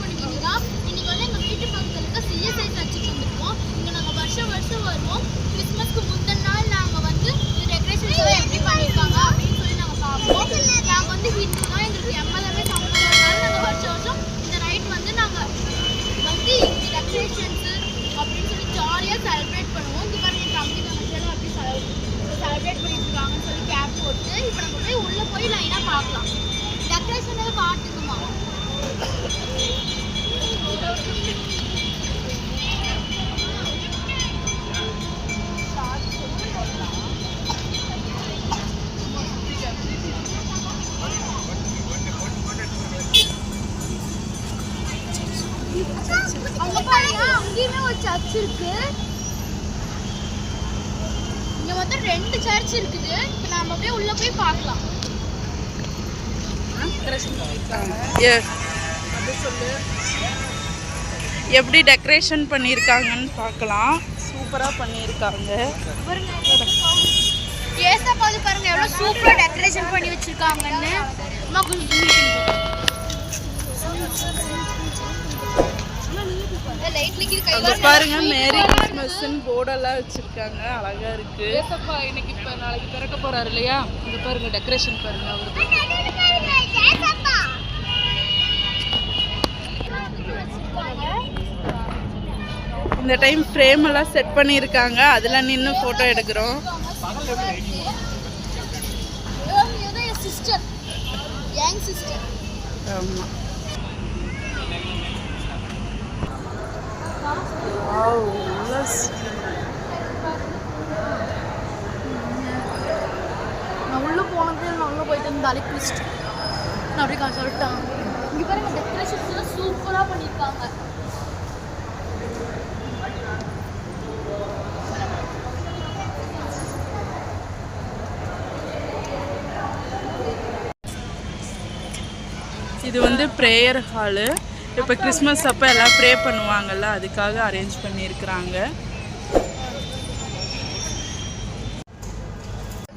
பண்ணிக்கிட்டீங்கன்னா இன்னைக்கு வந்து எங்கள் வீட்டு பக்கத்தில் இருக்க சிஎஸ்ஐ சர்ச்சுக்கு வந்திருக்கோம். இங்கே நாங்கள் வருஷம் வருவோம். கிறிஸ்மஸ்க்கு முந்தின நாள் நாங்கள் வந்து இந்த டெக்கரேஷன்ஸ் எல்லாம் எப்படி பண்ணியிருக்காங்க அப்படின்னு சொல்லி நாங்கள் பார்ப்போம். நாங்கள் வந்து ஹிந்து தான், எங்களுக்கு எம்எல்ஏவே சம்மந்தம்னால நாங்கள் வருஷம் இந்த நைட் வந்து நாங்கள் வந்து இந்த டெக்கரேஷன்ஸு அப்படின்னு சொல்லி ஜாலியாக செலிப்ரேட் பண்ணுவோம். இந்த மாதிரி என் தம்பி தங்கச்சியெல்லாம் அப்படி செலிப்ரேட் பண்ணிட்டு இருக்காங்கன்னு சொல்லி கேப் போட்டு இப்போ நம்ம போய் உள்ளே போய் லைனாக பார்க்கலாம். டெக்கரேஷன் எல்லாம் காட்டுங்கம்மா. அங்க பாருங்க, அங்கேயுமே ஒரு சர்ச் இருக்கு. இங்க மொத்தம் 2 சர்ச் இருக்குது. இப்போ நாம அப்படியே உள்ள போய் பார்க்கலாம். எப்படி டெக்கரேஷன் பண்ணியிருக்காங்கன்னு பார்க்கலாம். சூப்பராக பண்ணியிருக்காங்க. ஏசப்பாது பாருங்க எவ்வளோ சூப்பராக டெக்கரேஷன் பண்ணி வச்சிருக்காங்கன்னு. பாருங்க மேரி கிறிஸ்மஸ்ன்னு போர்டெல்லாம் வச்சிருக்காங்க. அழகா இருக்கு. ஏசப்பா இன்னைக்கு இப்போ நாளைக்கு பிறக்க போறாரு இல்லையா? இங்க பாருங்க டெக்கரேஷன் பாருங்க அவருக்கு. இந்த டைம் ஃப்ரேம் எல்லாம் செட் பண்ணியிருக்காங்க. அதில் நின்று ஃபோட்டோ எடுக்கிறோம். ஆமாம். நான் உள்ள போனது நான் உள்ள போயிட்டு இருந்தாலே குளிச்சுட்டு நான் அப்படியே சொல்லிட்டேன். இங்கே பாருங்க டெக்கரேஷன்ஸ் எல்லாம் சூப்பராக பண்ணியிருக்காங்க. இது வந்து ப்ரேயர் ஹாலு. இப்போ கிறிஸ்மஸ் அப்போ எல்லாம் ப்ரே பண்ணுவாங்கல்ல, அதுக்காக அரேஞ்ச் பண்ணியிருக்கிறாங்க.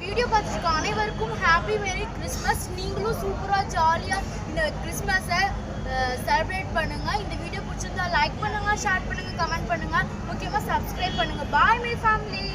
வீடியோ பார்த்துருக்க அனைவருக்கும் ஹாப்பி மேரி கிறிஸ்மஸ். நீங்களும் சூப்பராக ஜாலியாக இந்த கிறிஸ்மஸை செலிப்ரேட் பண்ணுங்கள். இந்த வீடியோ பிடிச்சிருந்தா லைக் பண்ணுங்கள், ஷேர் பண்ணுங்கள், கமெண்ட் பண்ணுங்கள், முக்கியமாக சப்ஸ்கிரைப் பண்ணுங்கள். Bye my family.